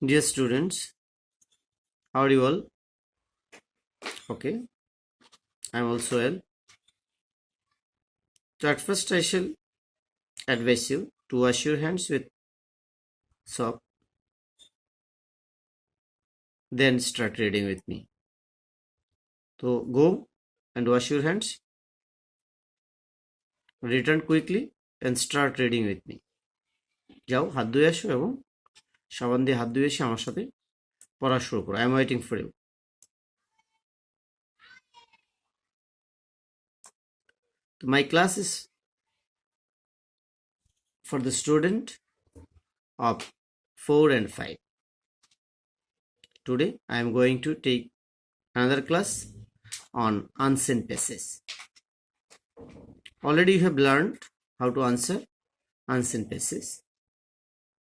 Dear students, how are you all? Okay, I'm also well. So at first I shall advise you to wash your hands with soap, then start reading with me. So go and wash your hands, return quickly and start reading with me. যাও হাত ধুয়ে আসো এবং সাবান দিয়ে হাত ধুয়ে এসে আমার সাথে পড়া শুরু করো। I am waiting for you. My class is for the student of 4 and 5. Today I am going to take another class on unseen passages. Already you have learned how to answer unseen passages.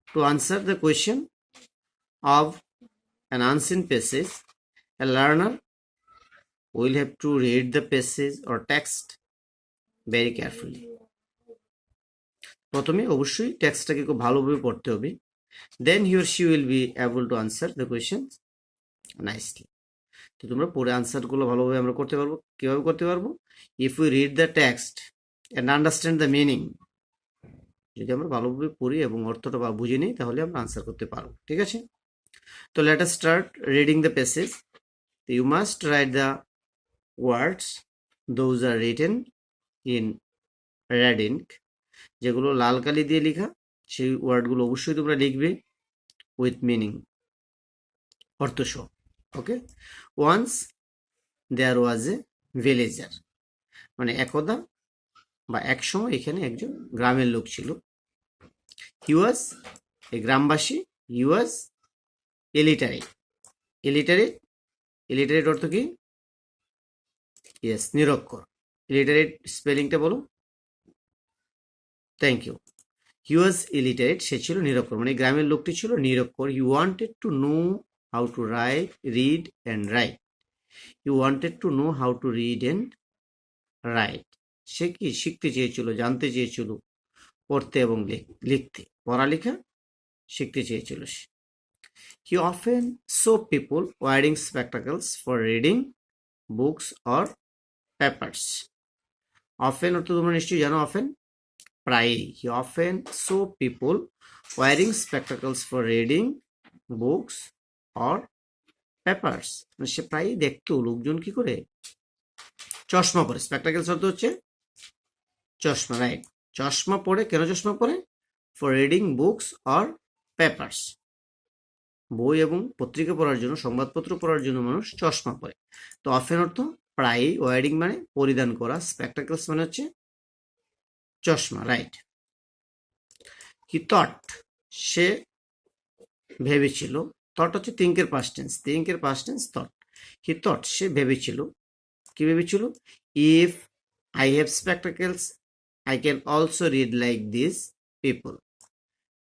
To answer the question of an unseen passage, a learner will have to read the passage or text very carefully. প্রথমে অবশ্যই টেক্সটটাকে খুব ভালোভাবে পড়তে হবে, then he or she will be able to answer the questions nicely. তো তোমরা পড়ে আনসারগুলো ভালোভাবে আমরা করতে পারবো। কিভাবে করতে পারবো? If we read the text and understand the meaning, যদি আমরা ভালোভাবে পড়ি এবং অর্থটা বুঝে নিই তাহলে আমরা আনসার করতে পারবো। ঠিক আছে, তো let us start reading the passage. You must write the words those are written in red ink. যেগুলো লাল কালি দিয়ে লেখা সেই ওয়ার্ডগুলো অবশ্যই তোমরা লিখবে উইথ মিনিং, অর্থ সহ। ওকে, once there was A villager, মানে একদা বা একসময় এখানে একজন গ্রামের লোক ছিল। হি ওয়াজ, এই গ্রামবাসী, he was illiterate. Illiterate, illiterate অর্থ কি? ইয়েস, নিরক্ষর। ইলিটারেট স্পেলিংটা বলো। Thank you. He was illiterate, সে ছিল নিরক্ষর, মানে গ্রামের লোকটি ছিল নিরক্ষর। He wanted to know how to read and write. He wanted to know how to read and write. সে কি শিখতে চেয়েছিল, জানতে চেয়েছিল পড়তে এবং লিখতে, পড়ালেখা শিখতে চেয়েছিল সে। He often saw people wearing spectacles for reading books or papers. Often অর্থ তোমরা নিশ্চয়ই জানো, অফেন প্রায়ই। He often saw people wearing spectacles for reading books or papers, সে প্রায়ই দেখতো লোকজন কি করে চশমা পরে। স্পেকটাকলস অর্থ হচ্ছে চশমা, রাইট। চশমা পরে, কেন চশমা পরে? For reading books or papers, বই এবং পত্রিকা পড়ার জন্য, সংবাদপত্র পড়ার জন্য মানুষ চশমা পরে। তো অফেন অর্থ প্রায়ই, ওয়ারিং মানে পরিধান করা, স্পেকটাকলস মানে হচ্ছে চশমা, রাইট। হি থট, সে ভেবেছিল। থট হচ্ছে থিঙ্কের পাস্ট টেন্স, থিঙ্কের past tense thought. He thought, সে ভেবেছিল। কি ভেবেছিল? If I have spectacles I can also read like this people.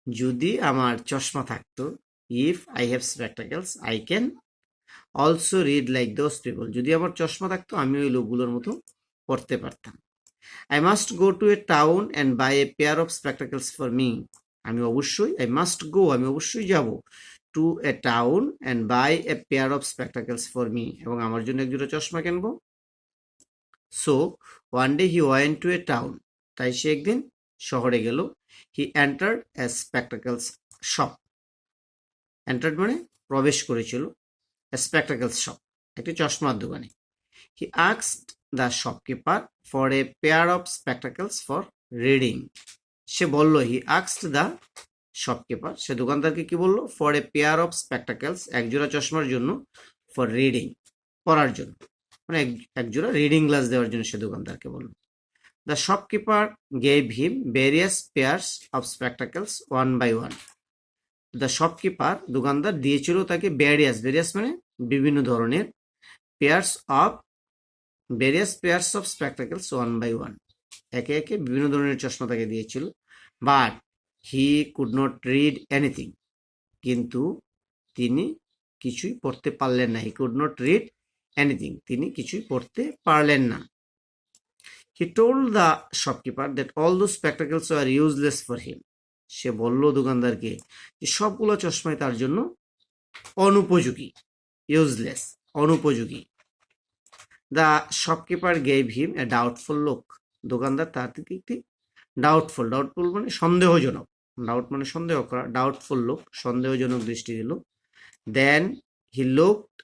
যদি আমার চশমা থাকতো, if I have spectacles I can also read like those people, যদি আমার চশমা থাকতো আমি ওই লোকগুলোর মতো পড়তে পারতাম। I must go to a town and buy a pair of spectacles for me. আমি অবশ্যই, আই মাস্ট গো, আমি অবশ্যই যাব, to a town and buy a pair of spectacles for me, এবং আমার জন্য এক জোড়া চশমা কিনবো। So one day he went to a town, তাই সে একদিন শহরে গেল। He entered a spectacles shop. Entered মানে প্রবেশ করেছিল, স্পেকটাকলস শপ, একটি চশমার দোকানে। He asked the shopkeeper for a pair of spectacles for reading. সে বলল, হি আস্কড দ্য শপকিপার, সে দোকানদারকে কি বললো? For a pair of spectacles, একজোড়া চশমার জন্য, ফর রিডিং পড়ার জন্য, মানে একজোড়া রিডিং গ্লাস দেওয়ার জন্য সে দোকানদারকে বলল। The shopkeeper gave him various pairs of spectacles one by one. The shopkeeper, দোকানদার দিয়েছিল তাকে ভেরিয়াস, ভেরিয়াস মানে বিভিন্ন ধরনের, pairs of, various pairs of spectacles one by one, একে একে বিভিন্ন ধরনের চশমা তাকে দিয়েছিল। But he could not read anything, কিন্তু তিনি কিছুই পড়তে পারলেন না। He could not read anything, তিনি কিছুই পড়তে পারলেন না। He told the shopkeeper that all those স্পেকটাকলস R useless for him. সে বলল দোকানদারকে যে সবগুলো চশমাই তার জন্য অনুপযোগী, ইউজলেস, অনুপযোগী। The shopkeeper gave him A doubtful look, দোকানদার তার দিকে একটি ডাউটফুল, ডাউটফুল মানে সন্দেহজনক, ডাউট মানে সন্দেহ করা, ডাউটফুল লুক সন্দেহজনক দৃষ্টি দিল। Then he looked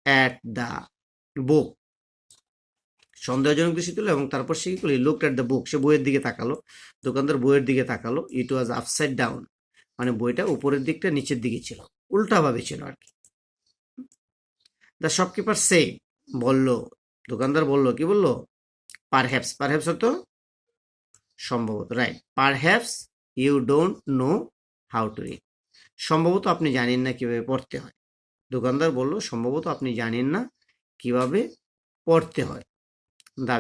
at the book, সন্দেহজনক দৃষ্টি দিল এবং তারপর সে কি করলো, লুকড অ্যাট দ্য বুক, সে বইয়ের দিকে তাকালো, দোকানদার বইয়ের দিকে তাকালো। ইট ওয়াজ আপসাইড ডাউন, মানে বইটা উপরের দিকটা নিচের দিকে ছিল, উল্টাভাবে ছিল আর কি। দ্য শপকিপার সে, বলল, দোকানদার বলল, কি বলল, পারহ্যাপস, পারহ্যাপস অর্থ সম্ভবত, right, perhaps you don't know how to read, সম্ভবত আপনি জানেন না কিভাবে পড়তে হয়। দোকানদার বলল, সম্ভবত আপনি জানেন না কিভাবে পড়তে হয়। দ্য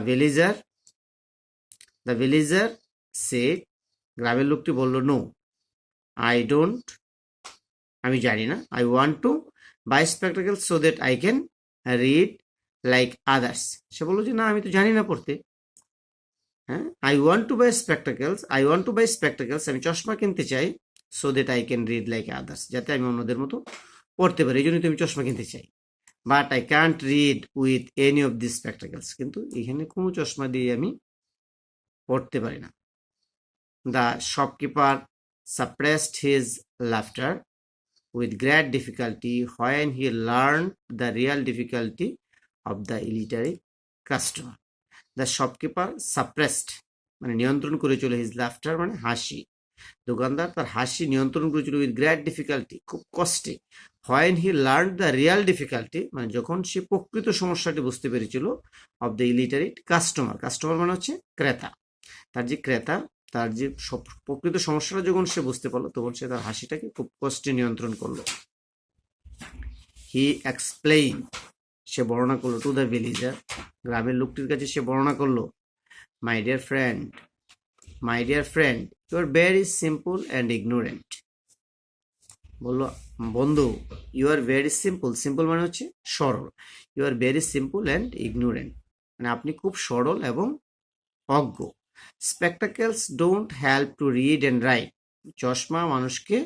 ভিলেজার সেড, গ্রামের লোকটি বলল, নো আই ডোন্ট, আমি জানি না। I want to buy spectacles so that I can read like others, সে বললো যে না আমি তো জানি না পড়তে। হ্যাঁ, I want to buy spectacles, আমি চশমা কিনতে চাই, so that I can read like others, যাতে আমি অন্যদের মতো পড়তে পারি, এই জন্যই তো আমি চশমা কিনতে চাই। But I can't read with any of this spectacles, কিন্তু এখানে কোনো চশমা দিয়ে আমি পড়তে পারি না। The shopkeeper suppressed his laughter with great difficulty when he learned the real difficulty of the illiterate customer. The shopkeeper suppressed, মানে নিয়ন্ত্রণ করেছিল, his laughter মানে হাসি, দোকানদার তার হাসি নিয়ন্ত্রণ করেছিল, with great difficulty, খুব কষ্টে, when he learned the real difficulty, মানে যখন সে প্রকৃত সমস্যাটি বুঝতে পেরেছিল, of the illiterate customer, customer মানে হচ্ছে ক্রেতা, তার যে ক্রেতা, তার যে প্রকৃত সমস্যাটা যখন সে বুঝতে পারলো, তখন সে তার হাসিটাকে খুব কষ্টে নিয়ন্ত্রণ করলো। হি এক্সপ্লেইন, সে বর্ণনা করলো, টু দ্য ভিলেজার, গ্রামের লোকটির কাছে সে বর্ণনা করলো, my dear friend you are very simple and ignorant, বললো বন্ধু, you are very simple, simple মানে হচ্ছে সরল, you are very simple and ignorant, মানে আপনি খুব সরল এবং অজ্ঞ। Spectacles don't help to read and write, চশমা মানুষকে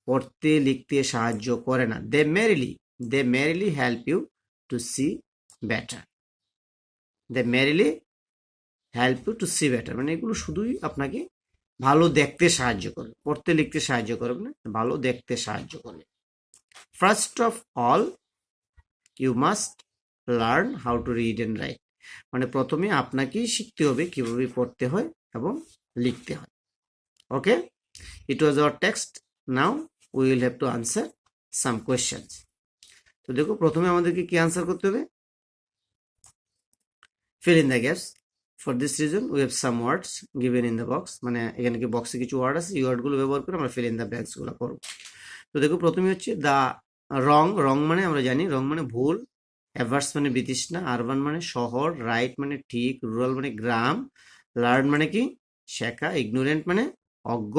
পড়তে লিখতে সাহায্য করে না। They merely help you to see better, মানে এগুলো শুধুই আপনাকে ভালো দেখতে সাহায্য করে, পড়তে লিখতে সাহায্য করবে না, ভালো দেখতে সাহায্য করে। First of all you must learn how to read and write, মানে প্রথমে আপনাকেই শিখতে হবে কিভাবে পড়তে হয় এবং লিখতে হয়। Okay, it was our text, now we will have to answer some questions. তো দেখো, প্রথমে আমাদেরকে কি আনসার করতে হবে, fill in the gaps. For this reason we have some words given in the box, মানে এখানে কি বক্সে কিছু ওয়ার্ড আছে, এই ওয়ার্ডগুলো ব্যবহার করে আমরা fill in the blanks গুলো করব। তো দেখো, প্রথমে হচ্ছে দা রং মানে আমরা জানি রং মানে ভুল, অ্যাভার্স মানে বিতৃষ্ণা, আরবান মানে শহর, রাইট মানে ঠিক, রুরাল মানে গ্রাম, লার্ন মানে কি শেখা, ইগনোরেন্ট মানে অজ্ঞ,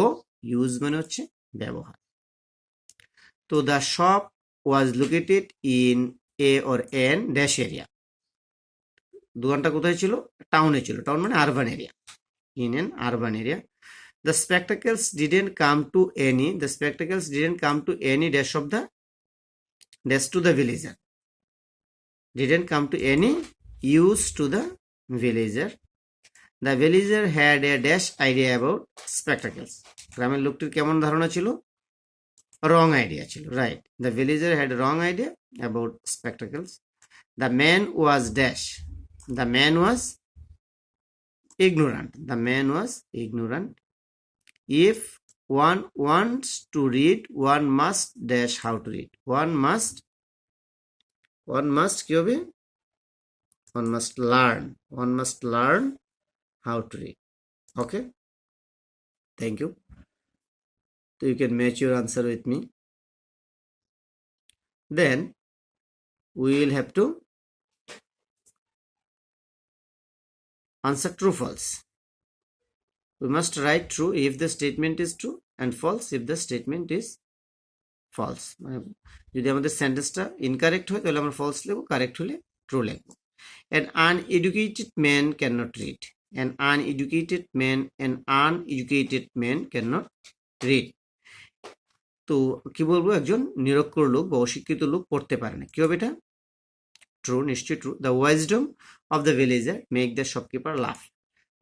ইউজ মানে হচ্ছে ব্যবহার। তো the shop was located in a or N dash area, দোকানটা কোথায় ছিল, টাউনে ছিল, টাউন মানে urban area, in an urban area. The spectacles didn't come to any dash of the dash to the villager, didn't come to any use to the villager. The villager had a dash idea about spectacles, গ্রামের লোকটির কেমন ধারণা ছিল, রং idea ছিল, right. The villager had a wrong idea about spectacles. The man was dash, the man was ignorant. If one wants to read, one must dash how to read, one must কি হবে, one must learn how to read. Okay, thank you. So you can match your answer with me. Then we will have to answer true false. We must write true if the statement is true and false if the statement is false. মানে যদি আমাদের সেন্টেন্সটা incorrect হয় তাহলে আমরা false লিখব, correct হলে true লিখব। An uneducated man cannot read. An uneducated man cannot read. তো কি বলবো, একজন নিরক্ষর লোক বা অশিক্ষিত লোক পড়তে পারে না। কি হবে এটা? ট্রু, নিশ্চয়ই true. The wisdom of the villager make the shopkeeper laugh.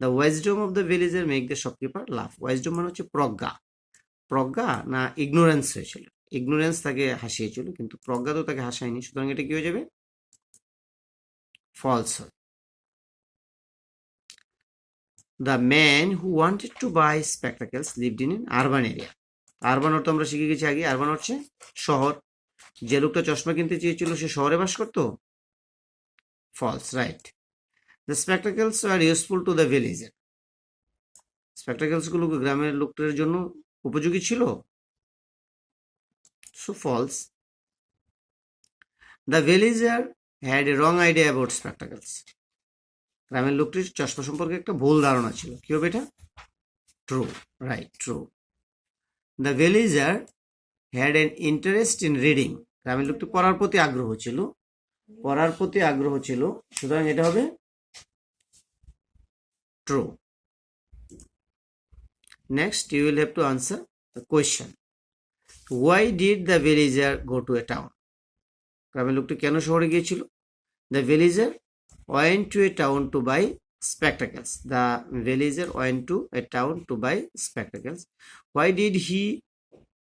The wisdom of the villager make the shopkeeper laugh. Wisdom মানে হচ্ছে প্রজ্ঞা। প্রজ্ঞা না ইগনোরেন্স হয়েছিল? ইগনোরেন্স তাকে হাসিয়েছিল, কিন্তু প্রজ্ঞা তো তাকে হাসায়নি, সুতরাং এটা কি হয়ে যাবে? ফলস হয়। The man who wanted to buy spectacles lived in urban area. Urban অর্থ আমরা শিখে গেছি আগে, আরবান হচ্ছে শহর। যে লোকটা চশমা কিনতে চেয়েছিল সে শহরে বাস করতো? False, right. The spectacles are useful to the villager. Spectacles গুলো গ্রামের লোকটার জন্য উপযোগী ছিল? So false. The villager had a wrong idea about spectacles. গ্রামের লোকটির চশমা সম্পর্কে একটা ভুল ধারণা ছিল। কি হবে এটা? True, right, true. The villager had N interest in reading. গ্রামের লোকটি পড়ার প্রতি আগ্রহ ছিল, পড়ার প্রতি আগ্রহ ছিল, সুতরাং এটা হবে true. Next you will have to answer the question. Why did the villager go to a town? গ্রামের লোকটি কেন শহরে গিয়েছিল? The villager went to a town to buy spectacles. The villager went to a town to buy spectacles. Why did he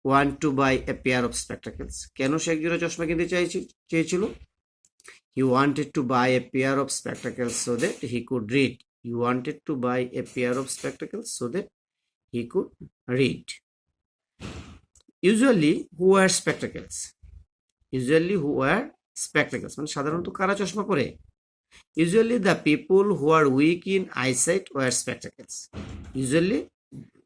want to buy a pair of spectacles? কেন সে একজোড়া চশমা কিনতে চেয়েছিল? He wanted to buy a pair of spectacles so that he could read. He wanted to buy a pair of spectacles so that he could read. Usually who wear spectacles? Usually who wear spectacles মানে সাধারণত কারা চশমা পরে? Usually the people who are weak in eyesight wear spectacles. Usually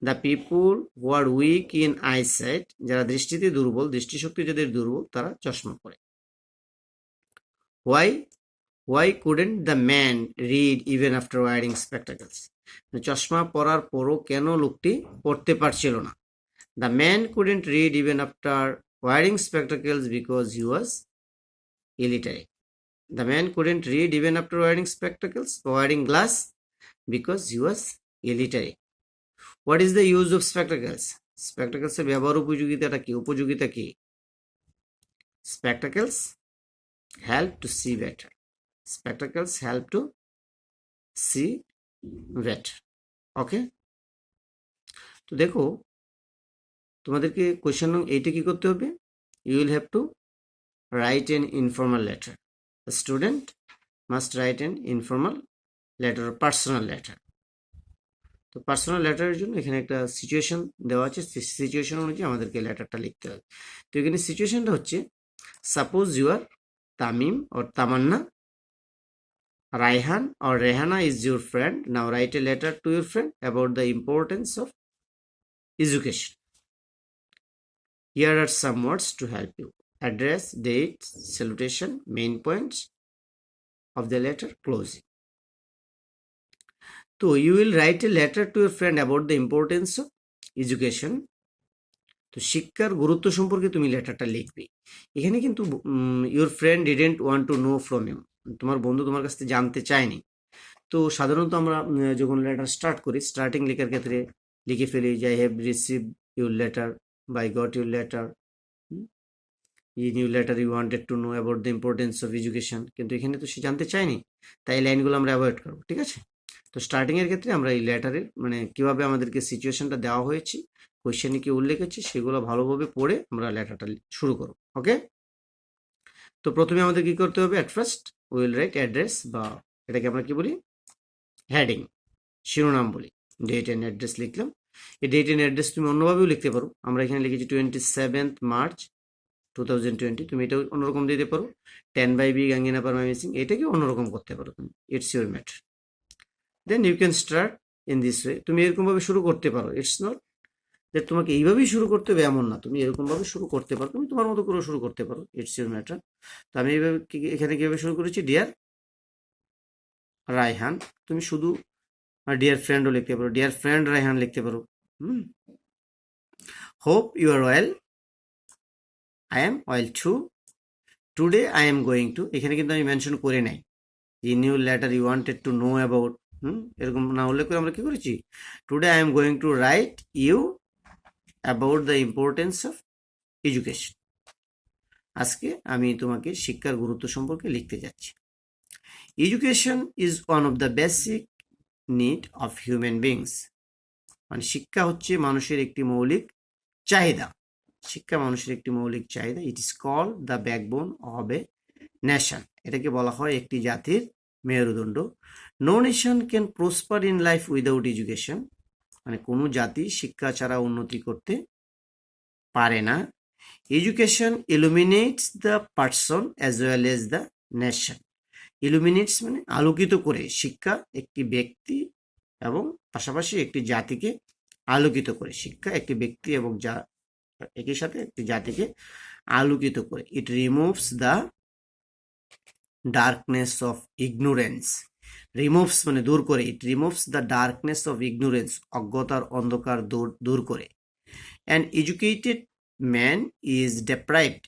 the people who are weak in eyesight, যারা দৃষ্টিতে দুর্বল, দৃষ্টিশক্তি যাদের দুর্বল, তারা চশমা পরে। Why couldn't the man read even after wearing spectacles? চশমা পরার পরও কেন লোকটি পড়তে পারছিল না? The man couldn't read even after wearing spectacles because he was illiterate. The man couldn't read even after wearing spectacles, wearing glass, because he was illiterate. What is the use of spectacles? Spectacles এর ব্যবহার উপযোগিতাটা কি? উপযোগিতা কি? Spectacles help to see better. Spectacles help to see better. Okay? তো দেখো, তোমাদেরকে question নং 8 কি করতে হবে? You will have to write an informal letter. A student must write an informal letter or personal letter. তো পার্সোনাল লেটারের জন্য এখানে একটা সিচুয়েশন দেওয়া আছে, সিচুয়েশন অনুযায়ী আমাদেরকে লেটারটা লিখতে হবে। তো এখানে সিচুয়েশনটা হচ্ছে, suppose you are Tamim or Tamanna, Raihan or Rehana is your friend. Now write a letter to your friend about the importance of education. Here are some words to help you. Address, date, salutation, main points of the letter, closing. So you will write a letter to your friend about the importance of education. তো শিক্ষার গুরুত্ব সম্পর্কে তুমি লেটারটা লিখবে। এখানে কিন্তু your friend didn't want to know from you, তোমার বন্ধু তোমার কাছ থেকে জানতে চায়নি। তো সাধারণত আমরা যখন লেটার স্টার্ট করি, স্টার্টিং লেখার ক্ষেত্রে লিখে ফেলি যে I have receive your letter, by got your letter, in your letter you wanted to know about the importance of education. কিন্তু এখানে তো সে জানতে চায়নি, তাই এই লাইনগুলো আমরা অ্যাভয়েড করবো। ঠিক আছে? তো স্টার্টিংয়ের ক্ষেত্রে আমরা এই লেটারের মানে কীভাবে আমাদেরকে সিচুয়েশনটা দেওয়া হয়েছে, কোয়েশ্চেনে কি উল্লেখ আছে, সেগুলো ভালোভাবে পড়ে আমরা লেটারটা শুরু করব। ওকে? তো প্রথমে আমাদের কি করতে হবে? At first will write address, বা এটাকে আমরা কি বলি, হেডিং, শিরোনাম বলি। ডেট অ্যান্ড অ্যাড্রেস লিখলাম। এই ডেট অ্যান্ড অ্যাড্রেস তুমি অন্যভাবেও লিখতে পারো। আমরা এখানে লিখেছি 27th March 2020, তুমি এটাও অন্যরকম দিতে পারো। 10/B গাঙ্গিনা পারমা মিসিং, এটাকে অন্যরকম করতে পারো তুমি। It's your matter. Then you can start in this way. তুমি এরকমভাবে শুরু করতে পারো। ইটস নট যে তোমাকে এইভাবেই শুরু করতে হবে এমন না, তুমি এরকমভাবে শুরু করতে পারো, তুমি তোমার মতো করে শুরু করতে পারো। It's your matter. তো আমি এইভাবে এখানে কীভাবে শুরু করেছি, ডিয়ার রায়হান। তুমি শুধু ডিয়ার ফ্রেন্ডও লিখতে পারো, ডিয়ার ফ্রেন্ড রায়হান লিখতে পারো। Hope you are well, I am well too. Today I am going to, এখানে কিন্তু আমি মেনশন করে নাই in your letter you wanted to know about, এরকম না উল্লেখ করে আমরা কি করেছি, today I am going to write you about the importance of education. আজকে আমি তোমাকে শিক্ষার গুরুত্ব সম্পর্কে লিখতে যাচ্ছি। Education is one of the basic need of human beings. মানে শিক্ষা হচ্ছে মানুষের একটি মৌলিক চাহিদা। শিক্ষা মানুষের একটি মৌলিক চাহিদা। It is called the backbone of a nation. এটাকে বলা হয় একটি জাতির মেরুদণ্ড। No nation can prosper in life without education. মানে কোনো জাতি শিক্ষা ছাড়া উন্নতি করতে পারে না। Education illuminates the person as well as the nation. Illuminates মানে আলোকিত করে। শিক্ষা একটি ব্যক্তি এবং পাশাপাশি একটি জাতিকে আলোকিত করে। শিক্ষা একটি ব্যক্তি এবং একই সাথে একটি জাতিকে আলোকিত করে। It removes the darkness of ignorance. Removes মানে দূর করে। It removes the darkness of ignorance, অজ্ঞতার অন্ধকার দূর করে। An educated man is deprived,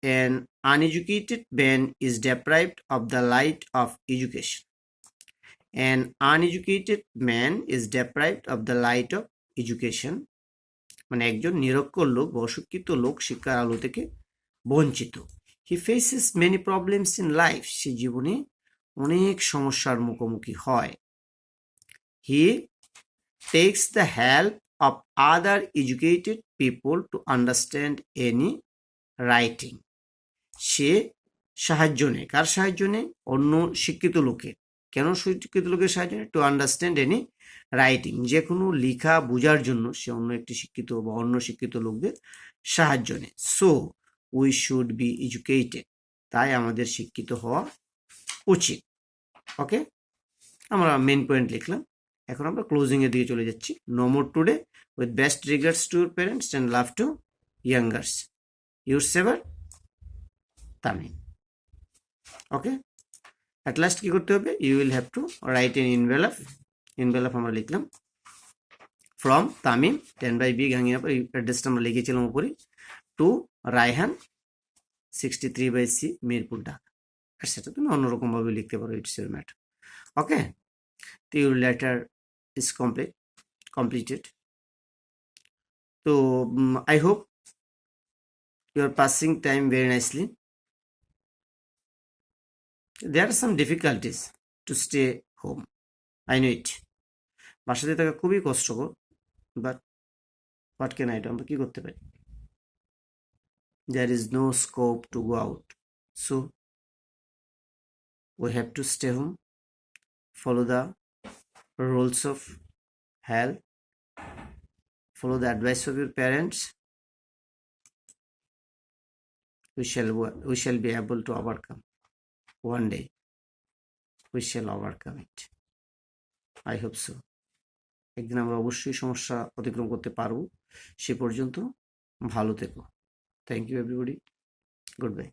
an uneducated man is deprived of the light of education. An uneducated man is deprived of the light of education. মানে একজন নিরক্ষর লোক বা অশিক্ষিত লোক শিক্ষার আলো থেকে বঞ্চিত। He faces many problems in life. সে জীবনে অনেক সমস্যার মুখোমুখি হয়। He takes the help of other educated people to understand any writing. সে সাহায্য নেয়। কার সাহায্য নেয়? অন্য শিক্ষিত লোকের। কেন শিক্ষিত লোকের সাহায্য নেয়? To understand any writing. যে কোনো লেখা বোঝার জন্য সে অন্য একটি শিক্ষিত বা অন্য শিক্ষিত লোকদের সাহায্য নেয়। So we should be educated. তাই আমাদের শিক্ষিত হওয়া উচিত। ওকে, আমরা মেন পয়েন্ট লিখলাম। এখন আমরা ক্লোজিং এর দিকে চলে যাচ্ছি। No more today, with best regards to your parents and love to youngers, your saver Tamim. Okay, at last কি করতে হবে? You will have to write an envelope. Envelope আমরা লিখলাম ফ্রম তামিম 10/B গাঙ্গিয়াপাড়া, অ্যাড্রেসটা আমরা লিখেছিলাম উপরে, টু রায়হান 63/C মিরপুর ঢাকা। আর সেটা তুমি অন্যরকমভাবে লিখতে পারো, it's your matter. Okay, the letter is completed. So I hope you are passing time very nicely. There are some difficulties to stay home, I know it. বাসাতে থাকা খুবই কষ্টকর, but what can I do? আমরা কি করতে পারি? There is no scope to go out, so we have to stay home, follow the rules of health, follow the advice of your parents. We shall be able to overcome. One day we shall overcome it. I hope so. একদিন আমরা অবশ্যই সমস্যা অতিক্রম করতে পারবো। সে পর্যন্ত ভালো থেকো। Thank you everybody. Good by.